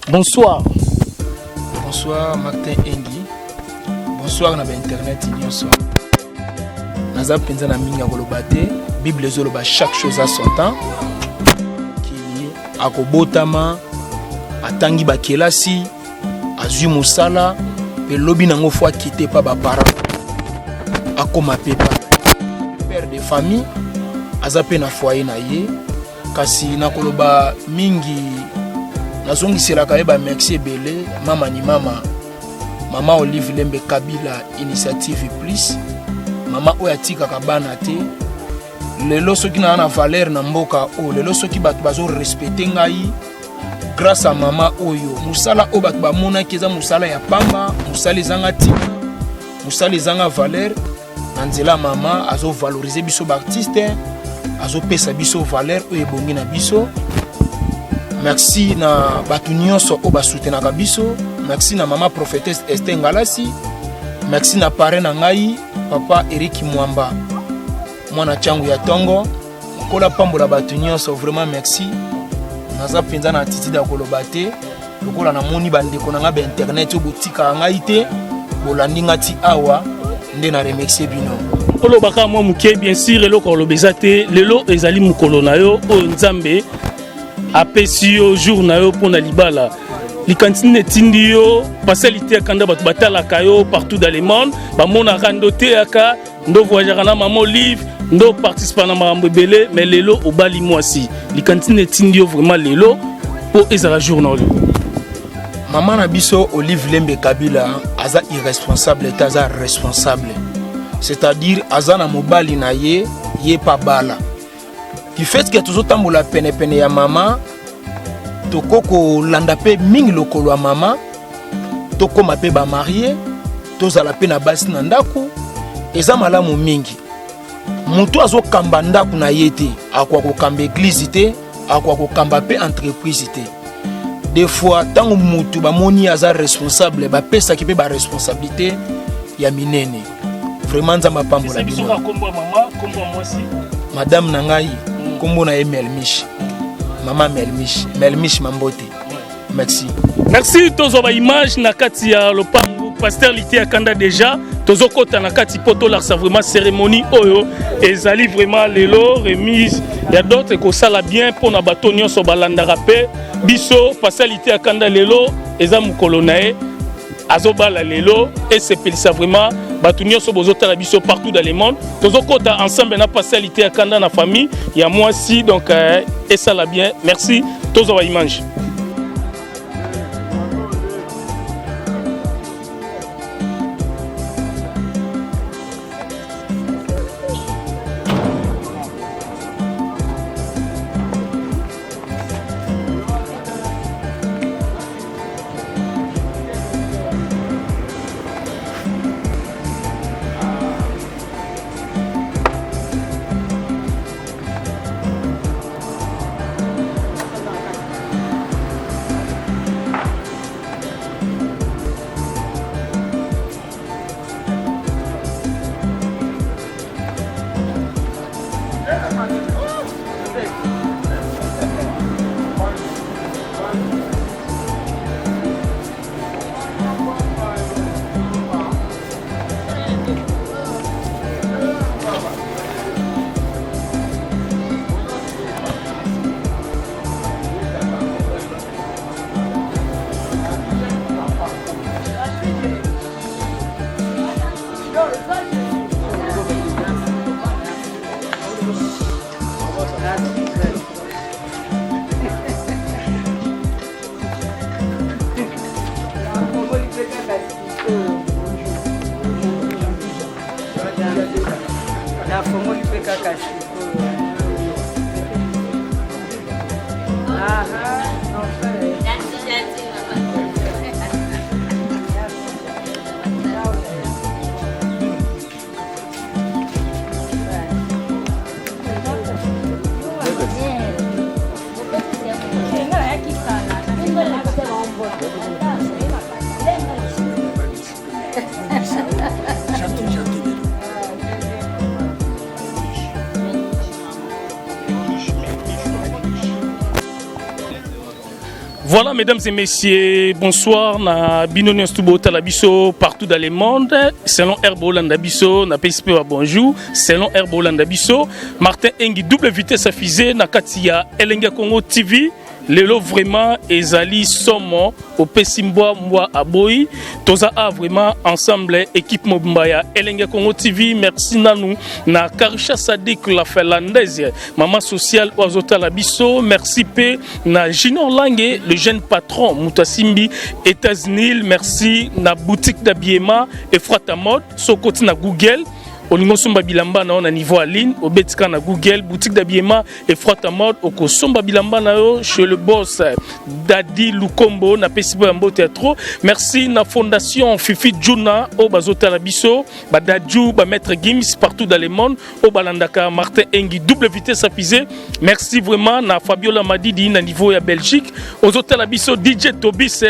Bonsoir. Bonsoir Martin Engi. Bonsoir na internet nyonso. Naza penza na minga koloba te. Bible zoloba chaque chose à son temps. Qui akobotama atangi bakelasi azui musala pe lobi nango fwa quitter pa ba parents. Akoma pepa. Père de famille azape na foyer na ye kasi na koloba mingi nazongi sela kayeba merci belé mama ni mama Olive Lembe Kabila initiative plus mama oyatika kabana te lelo soki na valeur na mboka o lelo soki bato bazo respecter ngai grâce à mama oyo musala o bato ba mona keza musala ya pamba musala ezanga tima musala ezanga valeur nanzela mama azo valoriser biso ba artiste azo pesa biso valeur o ebongi na biso. Merci na bato nyonso o ba soutenaka biso. Merci na maman prophétesse Esther Ngalasi. Merci na parrain na ngai papa Eric Mwamba mwana changu ya tongo kola pambola bato nyonso vraiment merci. Naza penza na attitude ya koloba te lokola na moni bandeko na nga ba internet o botika ngai te bolandi ngati awa nde na remercier bino. Olo baka mo muke bien sûr eloko lobeza te lelo ezali mukolo na yo o nzambe apesi yo jour na yo pona libala likantine tindi yo pasalité kanda batu batalaka yo partout dans le monde ba mona kando te aka ndo voyager na mama Olive ndo participer na mambo belé mais lelo obali mwasi likantine tindi yo vraiment lelo po ezala jour na yo. Maman na biso Olive Lembe Kabila aza irresponsable taza responsable. C'est-à-dire azana mobali na ye pa bala. Du fait que toujours tambola pene ya mama tokoko landa pe mingi lokolo ya mama tokoma pe ba marié tozala pe na basi na ndaku eza malamu mingi. Mutu azo kamba ndaku na yete akwa ko kamba église te akwa ko kamba pe entreprise te. Des fois tango mutu ba moni aza responsable ba pesa ki pe ba responsabilité ya minene. Vraiment nzamba pambola bino. Madame Nangai kombo na Melmish. Maman Melmish Mambote. Merci. Merci tozo ba image na kati ya lopangu pasteur Lité Akanda déjà tozo kota na kati poto la vraiment cérémonie oyo ezali vraiment lelo remise ya d'autres ko sala bien pour na bato nyonso balanda rapé biso pasteur Lité Akanda lelo eza mukolo nae azobala lelo et c'est pelisa vraiment bato nyonso bozotala biso partout dans le monde tozo kota ensemble na pasteur Lité Akanda na famille ya moi si donc et ça la bien merci tozo ba image. Voilà, mesdames et messieurs, bonsoir. Na Binonion Stubo Talabiso partout dans le monde. Selon Herboland Abisso, na PSP bonjour. Selon Herboland Abisso, Martin Engi double vitesse affisée na Katia Elenga Congo TV. Lelo vraiment ezali somo au Pesimboa Mwa Aboyi. Toza a vraiment ensemble équipe Mobimbaya Elenga Congo TV. Merci nanou na Karisha Sadik la finlandaise maman sociale Oazota Labiso. Merci P na Junior Lange le jeune patron Moutasimbi États-Unis. Merci na boutique d'habillement et Frata Mode Sokoti na Google. Olingo somba bilamba na on a niveau en ligne au betika na Google boutique d'habillement et Frata Mode oko somba bilamba na yo chez le boss Dadi Lukombo na Pesibo Mbo Théâtre. Merci na fondation Fifi Juna au bazota la biso ba Dadju ba maître Gims partout dans le monde au balandaka Martin Engi double vitesse affisée. Merci vraiment na Fabiola Madidi na niveau ya Belgique aux hôtels la biso DJ Tobis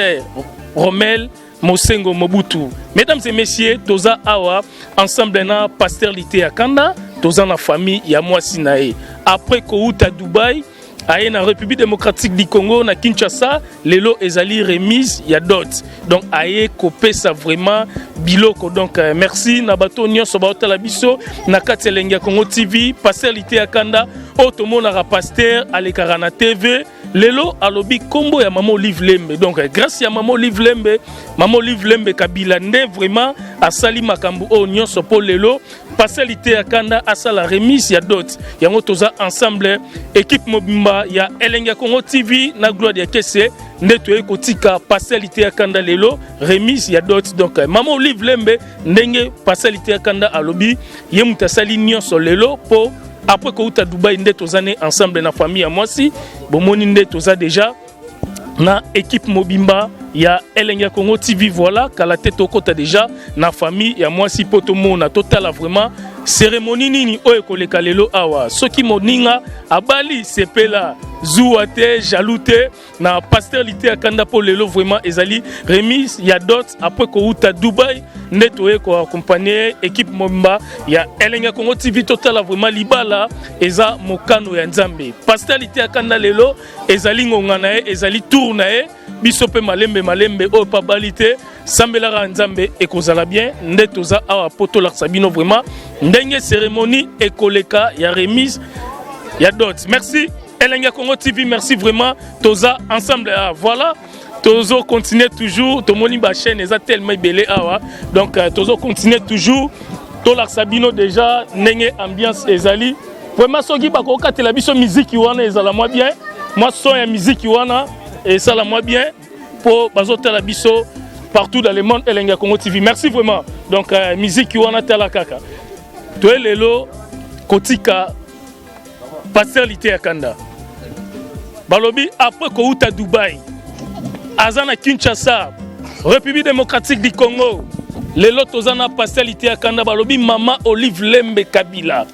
Romel Mosengo Mobutu. Mesdames et messieurs, toza awa ensemble na pasteur Lité Akanda, toza na famille ya Mwasi nae. Après Kouta Dubaï, aye na République démocratique du Congo na Kinshasa, lelo ezali remise ya dot. Donc aye kopé ça vraiment biloko. Donc merci na bato nyonso ba otala biso na kati Elenga Congo TV, pasteur Lité Akanda, otomo na pasteur alekara na TV. Lelo alobi kombo ya Maman Olive Lembe. Donc grâce à Maman Olive Lembe Kabila nde vraiment asali makambo o nyonso po lelo passer Lité Akanda asala remise ya dot. Yango toza ensemble équipe Mobimba ya Elenga Congo TV na gloire ya kese nde toye kotika passer Lité Akanda lelo remise ya dot. Donc Maman Olive Lembe ndenge passer Lité Akanda alobi ye mutasali nyonso lelo po après que Dubaï nde tozane ensemble na famille à Mwasi bomoni nde toza déjà na équipe Mobimba ya Elenga Congo TV. Voilà kala tete okota déjà na famille ya Mwasi potomo na total vraiment cérémonie nini oyo koleka lelo awa soki moninga abali sepela zouate jaloute na pasteur Lité Akanda po lelo vraiment ezali remise ya dot après que Dubaï nde toye ko accompagner équipe Mobimba ya Elenga Congo TV total vraiment libala eza mokano ya Nzambe. Pasteur Lité Akanda lelo ezali ngonga na ezali tour na biso pe malembe o pa balite sambela Nzambe ekozala bien nde toza awa poto la sabino vraiment ndenge cérémonie ekoleka ya remise ya dot. Merci Elenga Congo TV, merci vraiment toza ensemble. Voilà tozo continuer toujours to moni ba chaîne eza tellement belé awa donc tozo continuer toujours to la sabino déjà ndenge ambiance ezali vraiment soki ba ko katela biso musique wana ezala moi bien moi son ya musique wana et ça la moi bien pour bazota la biso partout dans le monde. Elenga Congo TV, merci vraiment. Donc musique wana tala kaka to lelo kotika pasteur Lité Akanda balobi après Kouta Dubaï Azana Kinshasa République démocratique du Congo lelo tozana pasteur Lité Akanda balobi Maman Olive Lembe Kabila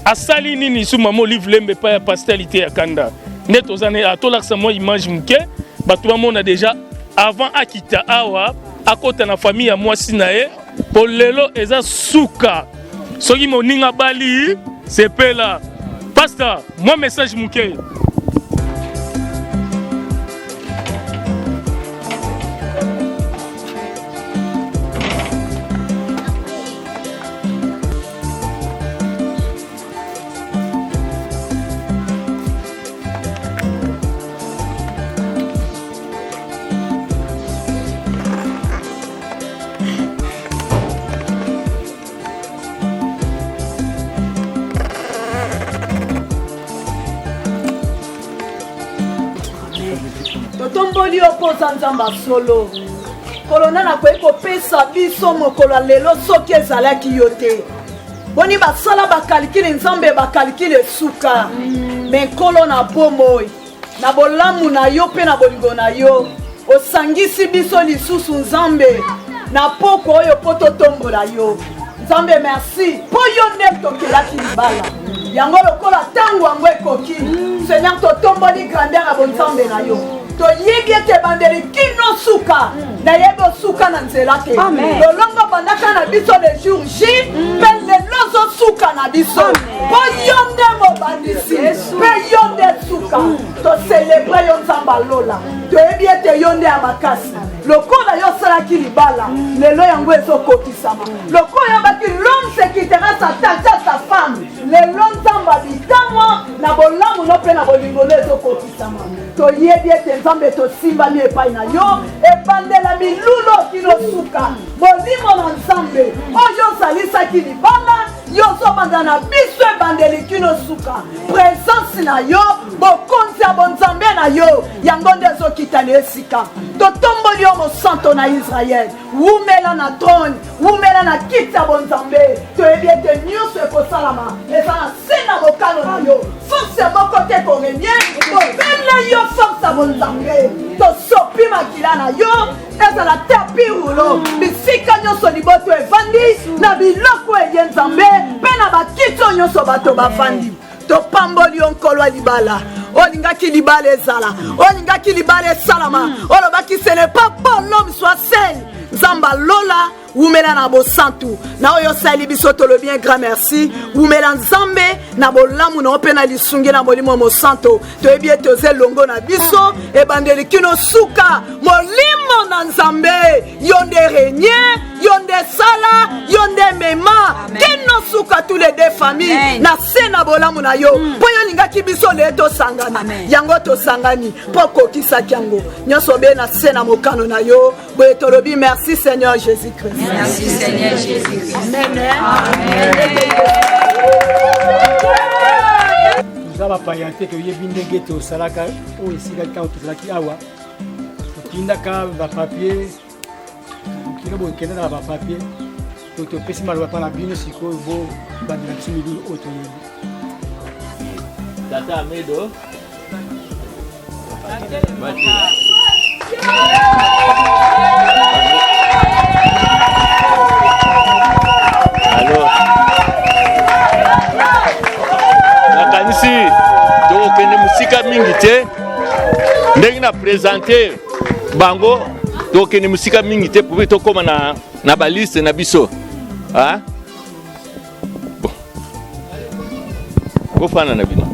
asali nini su Maman Olive Lembe pa ya pasteur Lité Akanda ne tozana atolaksa moi image muke bato bamona déjà avant akita awa akota na famille ya Mwasi nae po lelo eza suka soki moninga bali sepela pasteur moi message muke totomboli opoza nzamba solo kolona na koyeko pesa biso mokolo lelo soki ezalaki yo te boni basala bakalikile nzambe bakalikile suka me nkolo na bomoi na bolamu na yo mpe na bolingo na yo osangisi biso lisusu nzambe na poko oyo po totombola yo nzambe merci po yo nde tokelaki libala yango lokola tango yango ekoki Seigneur totomboli grandeur ya bonzambe na yo toyebi ete bandeli kino suka nayebi osuka na nzela te lolongo bandaka na biso le jour J mpe lelo ozosuka na biso mpo yo nde mobandisi mpe yo nde suka toselebre yo nzambe alola toyebi ete yo nde ya makasi lokola yo osalaki libala lelo yango ezokokisama lokola yobaki l'homme se quittera sa tante à sa femme lelo nzambe abikamwa na bolamu no mpe na bolingo no ezokokisama toyebi ete nzambe tosimbami epai na yo ebandela milulo kino suka molimo na nzambe oyo ozalisaki libala yo ozobanda na biso ebandeli kino suka présence na yo bokonzi ya bonzambe na yo yango nde ezokita na esika totomboli yo mosanto na Israel wumela na trône wumela na kiti ya bonzambe toyebi ete nyonso ekosalama eza na se na mokano na yo force moko te korenie tobele yo force ya bonzambe tosopi makila na yo ezala te pirulo bisika nyonso liboto evandi na biloko eye nzambe mpe na bakiti nyonso bato bavandi topamboli yo nkolo ya libala olingaki libala ezala olingaki libala esalama olobaki ce n'est pas pour l'homme soit seul nzamba lola wumela na bosantu na oyo sali biso tolobi un grand merci wumela nzambe na bolamu na ope na lisungi na molimo mosanto toyebi ete oze longo na biso ebandeli kino suka molimo na nzambe yo nde renie yo nde sala yo nde mema kino suka tous les deux familles na se na bolamu na yo mpo yo lingaki biso lee tosangani yango tosangani mpo kokisaki yango nyonso be na se na mokano na yo boye tolobi merci Seigneur Jésus-Christ. Merci Seigneur Jésus-Christ. Amen. Nous avons payanté que yebi ndenge to salaka o esika ka to salaki awa. Tinda ka ba papier. Kino bo kena na ba papier. To pesi malo pa na bino siko bo ba na tsimidu o to yebi. Tata Amedo. Nakanisi tokende musika mingi te ndenge na présenter bango tokende musika mingi te pour tokoma na baliste na biso ah bon kofana na bino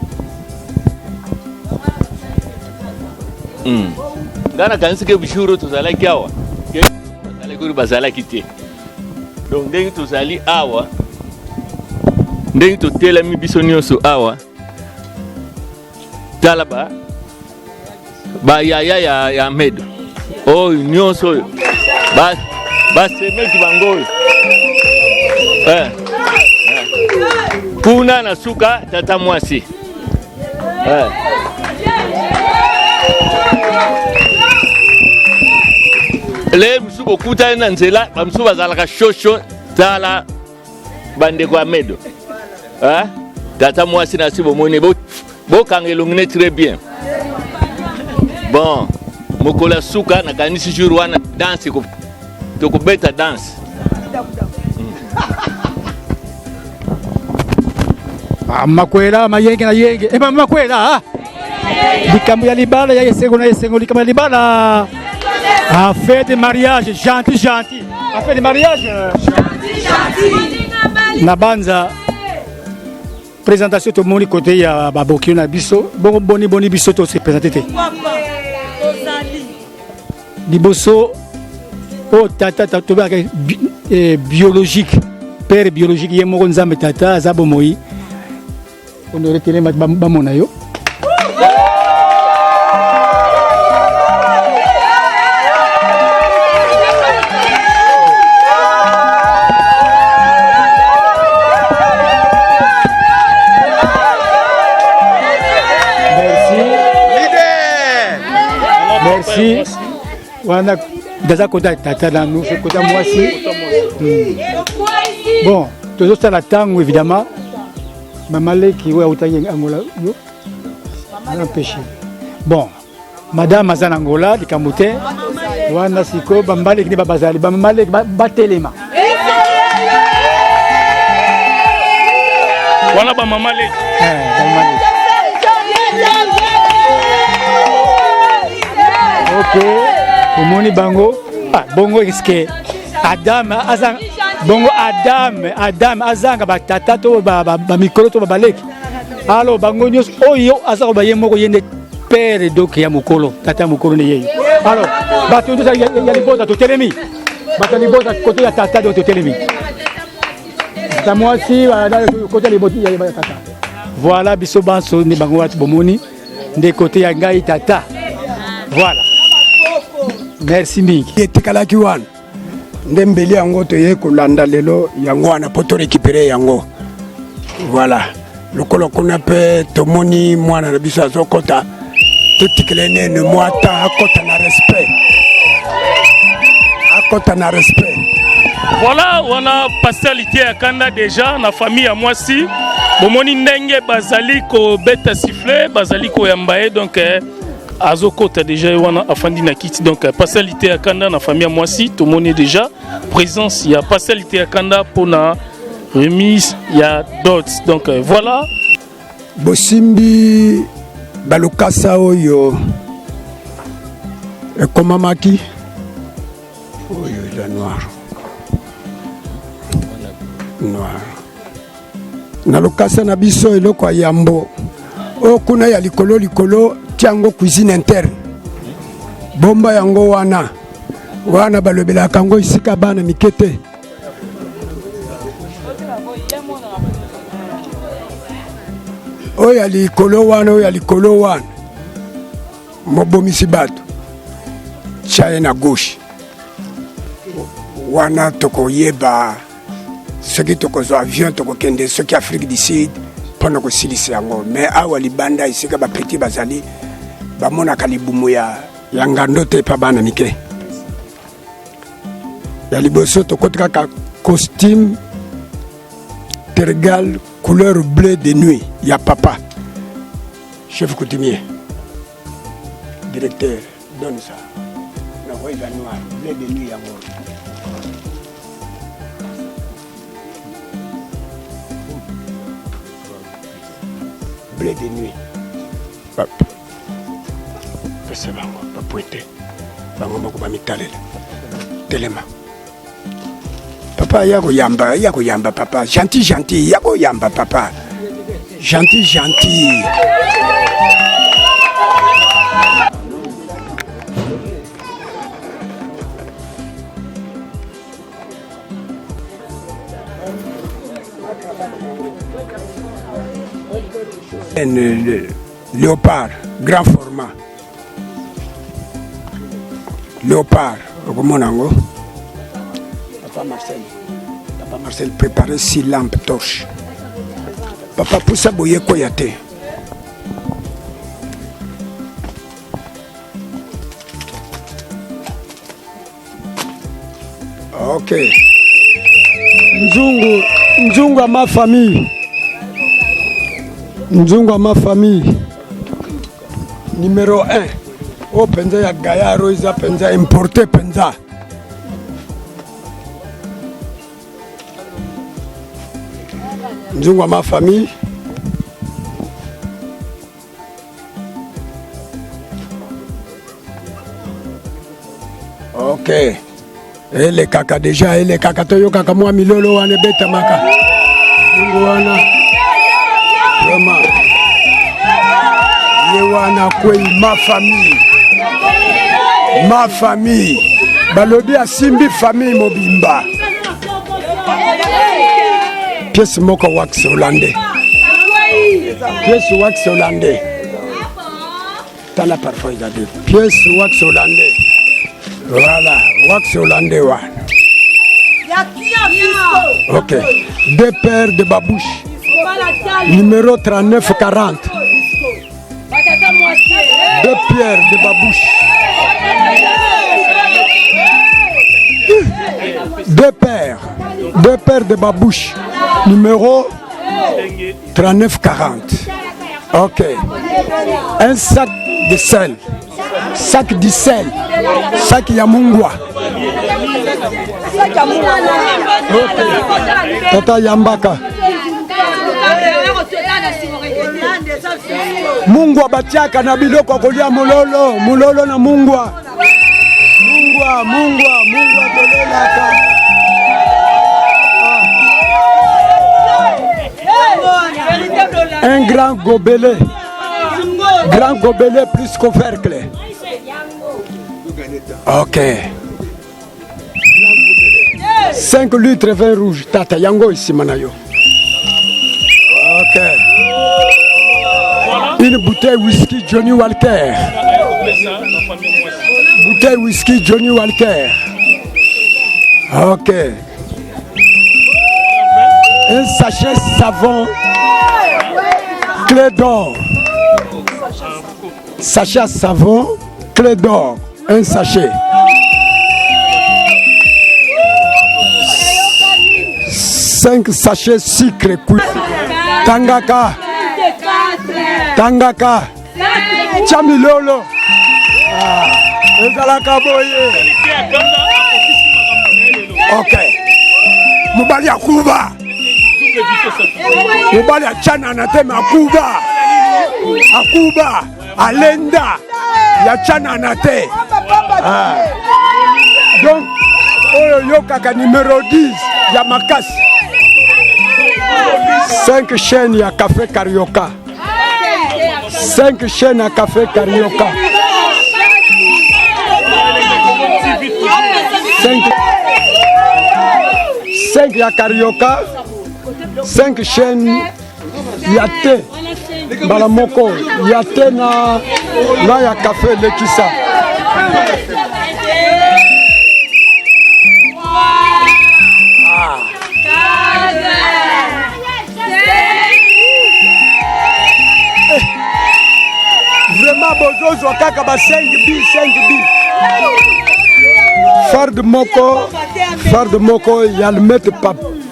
ngana kanisi ke bishuro tozalaki awa ke tozalaki bazalaki te donc ndenge tozali awa ndenge totelemi biso nyonso awa tala ba yaya ya Amedo oyo nyonso oyo basemeki bango oyo kuna na suka tata mwasi le misu bokutani na nzela bamisu bazalaka shosho tala bandeko Amedo tata mwasi na si bomoni bokanga elongi ne très bien bon mokola suka na kanisi jour wana danse tokobeta danse makwela mayenge na yenge eba makwela likambo ya libala ya yesengo na yesengo likambo ya libala a fait de mariage gentil a fait de mariage gentil na banza présentation to moni côté ya baboki na biso boni biso to se présenter te liboso o tata to ba biologique père biologique ye moko nzambe tata azabo moi on aurait télé ba mona yo merci wana daza kota tata na nous kota mwasi bon toujours ça la tango évidemment maman leki wa utangi Angola yo on empêché bon madame azana Angola likamute wana siko bambale kini babazali bambale batelema wana ba mama leki Ok, omoni bango. Ah, bongo eske Adam azang bongo Adam azanga batata to ba mikolo to baleki. Alors bango nyos oyo azako baye moko yende père donc ya mokolo tata mokolo ne yeyo. Alors bato ndo ya libota to telemi. Bato libota côté ya tata de to telemi. Ta moi si côté ya libota ya tata. Voilà biso banso ne bango wat bomoni de côté ya ngai tata. Voilà. Merci mingi. Etikalaki wana ndembeli yango toye kolanda lelo yango wana poto récupérer yango. Voilà. Lokolo kuna pe tomoni mwana na biso azokota totikele nene mwata akota na respect. Akota na respect. Voilà, on a Pasteur Litier Akanda déjà na famille à moi si bomoni ndenge bazali ko beta siffler bazali ko yambaye donc azokota déjà wana afandi na kiti donc Pasteur Litier Akanda na famille à moi si tout le monde est déjà présence il y a Pasteur Litier Akanda pour na remise il y a d'autres donc voilà Bosimbi balukasa oyo ekomamaki oyo la noir na lukasa na biso eloko ya yambo o kuna ya likolo tiango cuisine interne bomba yango wana balobelaka yango isika bana mikete oya likolo wana mobomisi bato chaye na gauche wana tokoyeba soki tokozwa avion tokokende soki Afrique du Sud mpona kosilisa yango mais awa libanda esika bapeti bazali bamonaka libumu ya ngando te pa bana mike ya liboso tokoti kaka costume tergal couleur bleu de nuit ya papa chef coutumier directeur donne ça na voix noir bleu de nuit yango bleu de nuit papa pesa bango pa pointe bango moko ba mitalela telema papa yako yamba papa gentil yako yamba papa gentil léopard grand format léopard okomonango Papa Marcel préparait 6 lampes torches. Papa poussa boye koyate. Ok. Nzungu à ma famille. Nzungu à ma famille. Numéro 1. Oh penza ya Gaya Roisa penza importé penza. Nzungu à ma famille. Ok. Et les caca déjà, et les caca toyo kaka moi milolo wane beta maka. Nzungu wana. Vraiment. Yewana kwei ma famille. Ma famille. Balobi a simbi famille mobimba. Pièce moko wax hollandais. Pièce wax hollandais. T'as la parfois il a dit. Pièce wax hollandais. Voilà, wax hollandais one. Ok. 2 paires de babouches. Numéro 3940. 2 paires de babouches. 2 paires de babouches. Numéro 3940. Ok. Un sac de sel. Sac de sel. Sac Yamungwa. Ok. Tata Yambaka. Mungwa batiaka na biloko kolia mulolo na mungwa tolelaka. Un grand gobelet plus couvercle. Ok. 5 litres vin rouge. Tata yango ici manayo. Ok. Une bouteille whisky Johnny Walker. Bouteille whisky Johnny Walker. Ok. Un sachet savon clé d'or. Sachet savon clé d'or. Un sachet. 5 sachets sucre cuit. Tangaka. Chamilolo. Ok. Mubali ya Kuba. Mubali ya chana na tema Kuba. Akuba. Alenda. Ya chana na te. Donc, oyo yokaka numéro 10 ya makasi. 5 chaînes ya café Carioca. 5 chaînes à café Carioca. 5 ya Carioca. 5 chaînes ya thé. Balamoko ya thé na ya café Lekisa. Vraiment bozozo kaka ba 5 bi. Phare de Moko ya le maître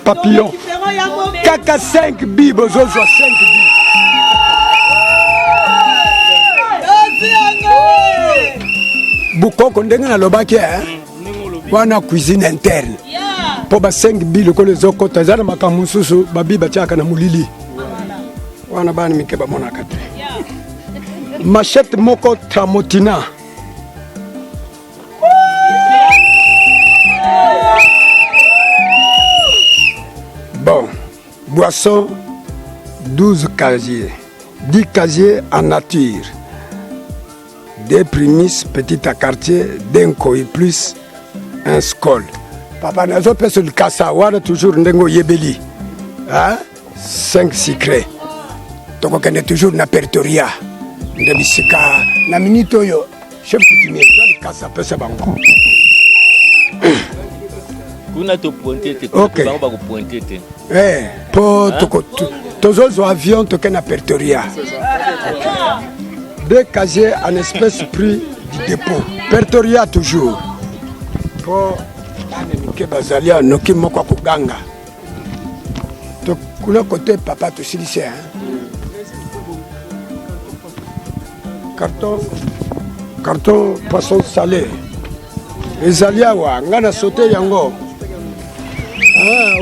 papillon. Kaka 5 bi bozozo 5 bi. Bukoko ndenge na lobaki wana cuisine interne. Po ba 5 bi le kolezo tazana makamususu babi batiaka na mulili. Wana bani mikeba monaka te. Machette Moko Tramotina. Bon, boisson, 12 casiers. 10 casiers en nature. Des prémices, petit à quartier, d'un koi plus un skol. Papa nazo pèse le kasa, wala toujours ndengo yebeli. 5 secrets. Toko kene toujours na pertoria. Ndebisika na minito yo chef coutumier kasa pesa bango. Kuna to pointer te ko ba ko pointer te. Po toko tozo avion to kena pertoria. 2 casiers en espèces prix du dépôt. Pertoria toujours. Po ke bazalia noki moko kuganga. To kuna côté papa to silise carton poisson salé. Les aliawa ngana sauté yango.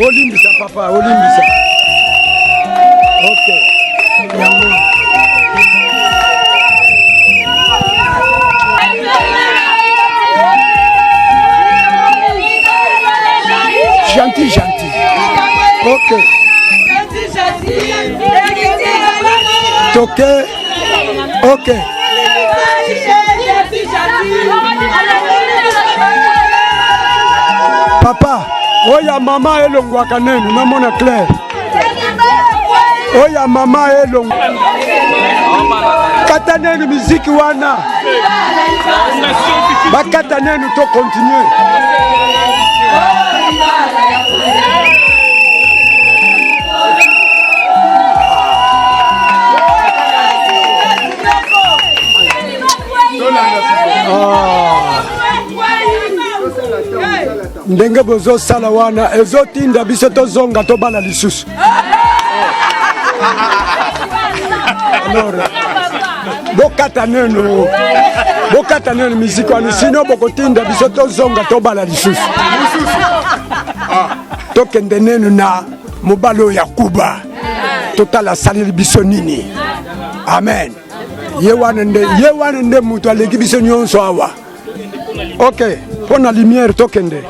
Olimbisa papa, olimbisa. OK. Yango. Gentil. OK. Toqué. OK. Papa, oya mama elongwaka nenu namona clair. Oya mama elongwaka. Kata nenu muziki wana. Bakata nenu to continuer. Ndenge bozo sala wana ezotinda biso tozonga tobala lisusu. Alors bokata neno miziki wana sino bokotinda biso tozonga tobala lisusu. Tokende neno na mobalo ya Kuba totala salili biso nini. amen ye wana nde mutu aleki biso nyonso awa. Ok, mpo na lumière tokende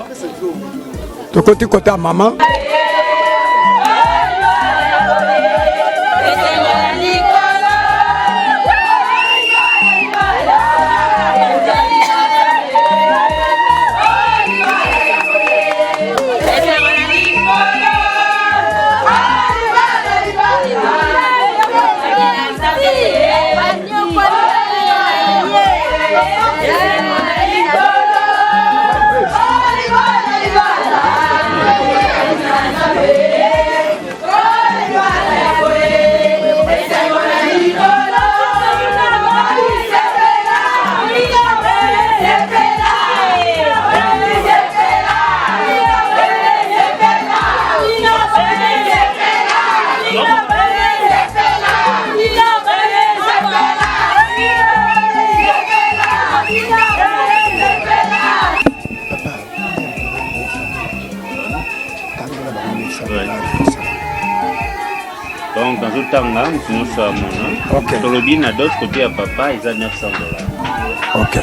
tokoti kota mama. Donc, dans tout temps, nous sommes Ok. Tolobi, à d'autres côtés à papa, ils ont $900. Ok. 10, 3,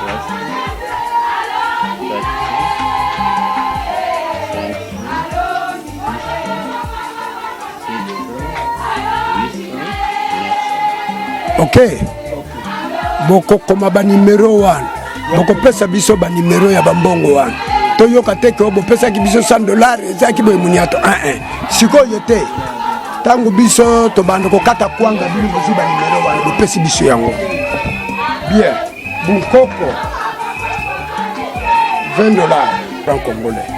4, 5, 6, 8, 900. Ok. Boko koma ba numéro 1. Boko pesa biso ba numéro ya bambongo 1. Toyoka te ko bo pesa ki biso $100 ezaki boye muniato 1. Sikoyo te. Tango biso to bando ko kata kwanga bino biso ba numéro 1 bo pesi biso yango. Bien. Bukoko $20 franc congolais.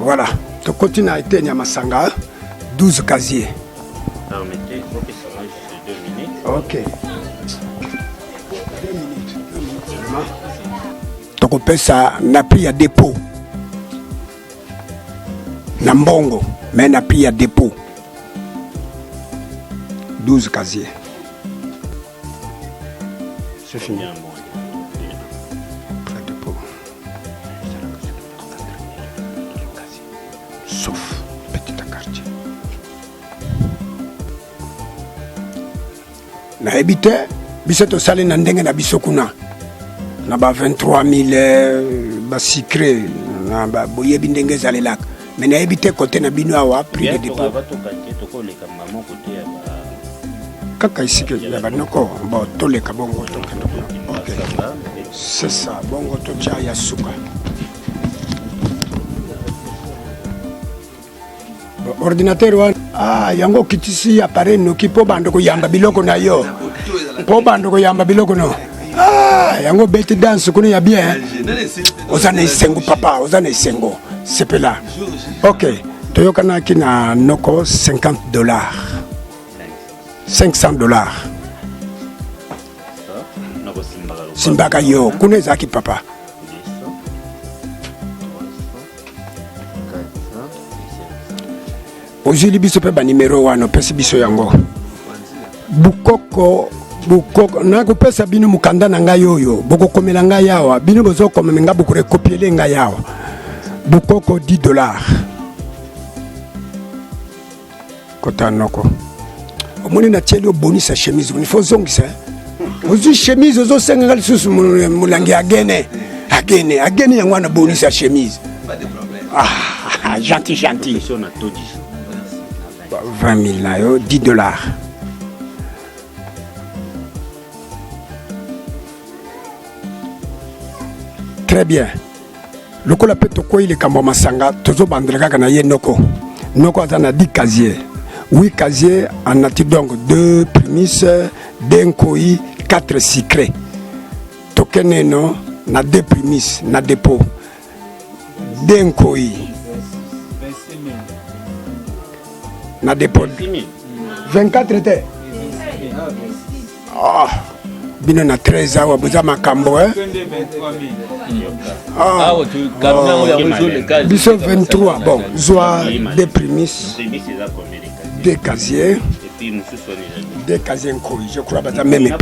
Voilà, tu continues à être Masanga, 12 casiers. Alors, mettez, il faut que ça mange 2 minutes. Ok. 2 minutes seulement. Tu peux ça, n'a pris à dépôt. Nambongo, mais n'a pris à dépôt. 12 casiers. C'est fini. Sauf petit quartier. Na habité, biseto salé na ndenge na bisokuna. Na ba 23 000 ba secret na ba boye bindenge zalelak. Mais na habité côté na bino awa prix de dépôt. Kaka ici que la banoko bon tole ka bongo to kendo. OK. C'est ça, bongo to cha ya suka. Ordinateur wan yango kitisi appareil no ki po bando ko yamba biloko na yo po bando ko yamba biloko no yango beti dance kuno ya bien ozana isengo papa ozana isengo sepela. OK toyokana kina noko $50 $500 simbaka yo kuno ezaki papa. Ozili biso pe ba numéro 1 pesi biso yango. Bukoko na ko pesa bino mukanda na ngai oyo boko komela ngai yawa bino bozo komela nga boko recopier ngai yawa. Bukoko $10. Kota noko. Omoni na tielo bonus a chemise il faut zongisa. Ozu chemise ozo senga ngali susu mulangi agene yango na bonus a chemise. Gentil. 20 000 là, $10. Très bien. Lokola pe toko ile kambo masanga tozo bandreka kana ye noko. Noko azana 10 casiers. 8 casiers en ati donc 2 prémices, 2 koi, 4 sucrés. Tokene no na 2 prémices na dépôt. 2 koi. Na dépôt. 24 était. Ah. Bino na 13 awa buza makambo biso 23 bon zwa des prémices 2 casiers 2 casiers nkoi je crois baza même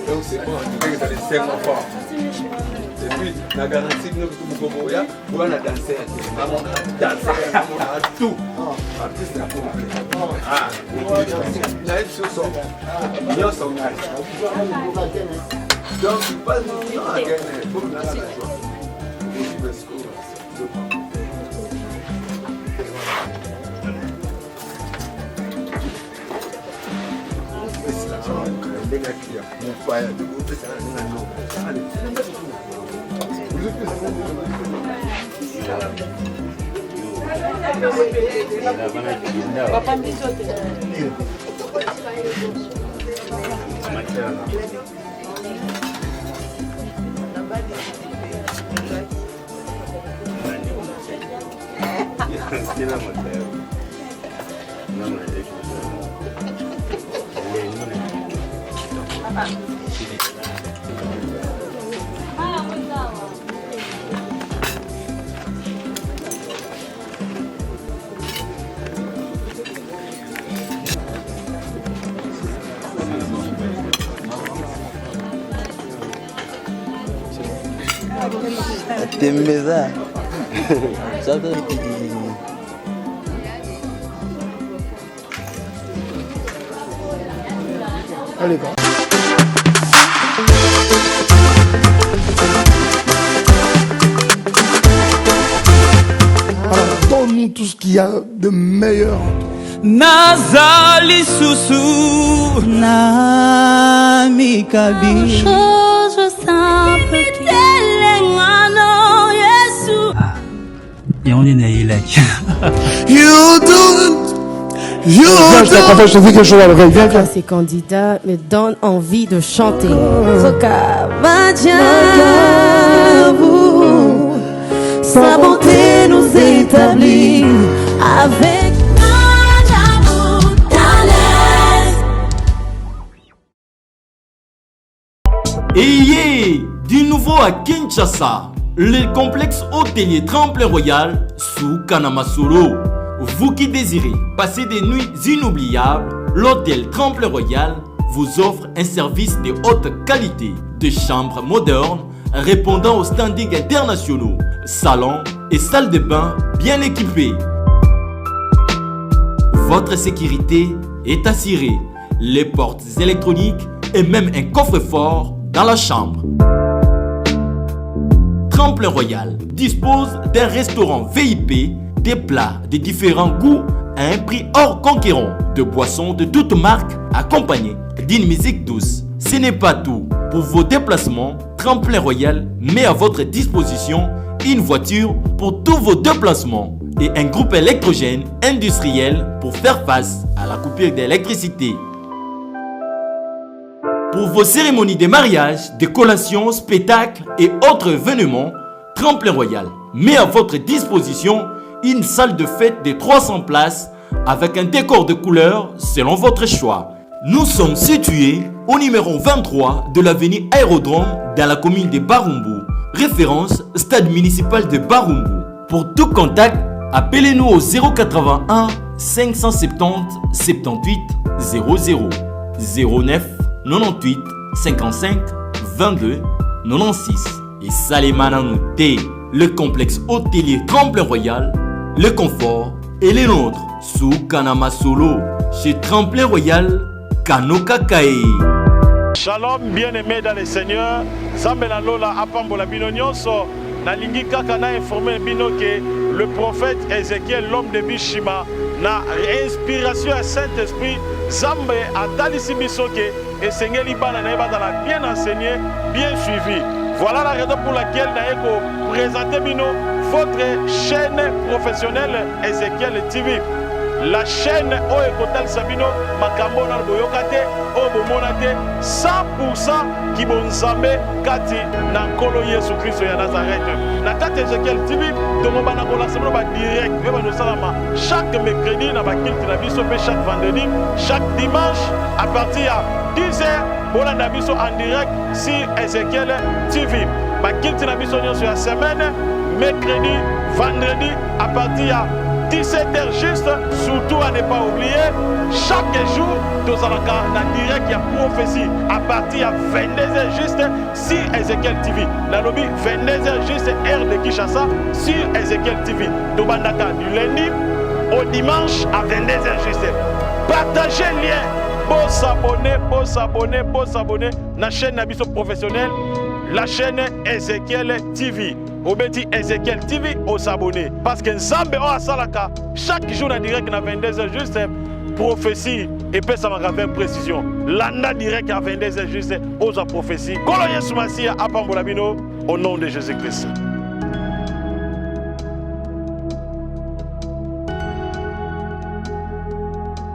Donc c'est bon, tu veux que tu aies 5 enfants. Et puis, la garantie que nous avons, on a dansé, on a dansé, on a tout. Artiste a compris. Ah, il y a une chose, il y a son âge. Donc, il passe du temps à gagner pour la joie. Tembeza. Allez, va. Donne-nous tout ce qu'il y a de meilleur. Nazali Soussou na mikabi chose simple telengano Yesu Yoni na ilek You do Je te dis quelque chose à l'oreille. Viens, viens. Ces candidats me donnent envie de chanter. Sa bonté nous établit avec Ayez du nouveau à Kinshasa, le complexe hôtelier Tremplin Royal sous Kanamasolo. Vous qui désirez passer des nuits inoubliables, l'hôtel Tremplin Royal vous offre un service de haute qualité, de chambres modernes répondant aux standings internationaux, salons et salles de bain bien équipées. Votre sécurité est assurée, les portes électroniques et même un coffre-fort dans la chambre. Tremplin Royal dispose d'un restaurant VIP, des plats de différents goûts à un prix hors conquérant, de boissons de toutes marques accompagnées d'une musique douce. Ce n'est pas tout. Pour vos déplacements, Tremplin Royal met à votre disposition une voiture pour tous vos déplacements et un groupe électrogène industriel pour faire face à la coupure d'électricité. Pour vos cérémonies de mariage, de collations, spectacles et autres événements, Tremplin Royal met à votre disposition une salle de fête de 300 places avec un décor de couleurs selon votre choix. Nous sommes situés au numéro 23 de l'avenue Aérodrome dans la commune de Barumbu, référence stade municipal de Barumbu. Pour tout contact, appelez-nous au 081 570 78 00 09 98 55 22 96 et Salimana Nouté, le complexe hôtelier Tremplin Royal, le confort et les nôtres sous Kanamasolo chez Tremplin Royal Kanoka Kae. Shalom, bien-aimés dans le Seigneur. Zambela Lola Apambola Bino Nyonso. Nalingi kaka na informé bino que le prophète Ézéchiel, l'homme de Bishima, na inspiration à Saint-Esprit, Zambé a talisi bisoke et Seigneur Libana na bien enseigné, bien suivi. Voilà la raison pour laquelle nous présenter bino votre chaîne professionnelle Ézéchiel TV. La chaîne Oekotal Sabino Makambo na Boyokate Obomonate 100% qui bonzambe kati na nkolo Yesu Christ ya Nazareth. Na kati Ezekiel TV donc bana kola sabino ba direct ba no salama chaque mercredi na ba kilte na biso pe chaque vendredi, chaque dimanche à partir de 10h bola na biso en direct sur Ezekiel TV. Ba kilte na biso sur la semaine mercredi, vendredi à partir de 17h juste, surtout à ne pas oublier, chaque jour, nous allons en direct, il y a prophétie à partir de 22h juste sur Ezekiel TV. Dans le 22h juste, heure de Kinshasa, sur Ezekiel TV. Nous allons du lundi au dimanche à 22h juste. Partagez le lien, pour s'abonner à la chaîne Nabiso professionnelle, la chaîne Ezekiel TV. Obeti Ezekiel TV aux s'abonner. Parce que Nzambe o asalaka chaque jour en direct à 22h juste prophétie et peut ça avec précision. Landa direct à 22h juste aux prophéties. Kolo Yesu Masia apambola bino au nom de Jésus-Christ.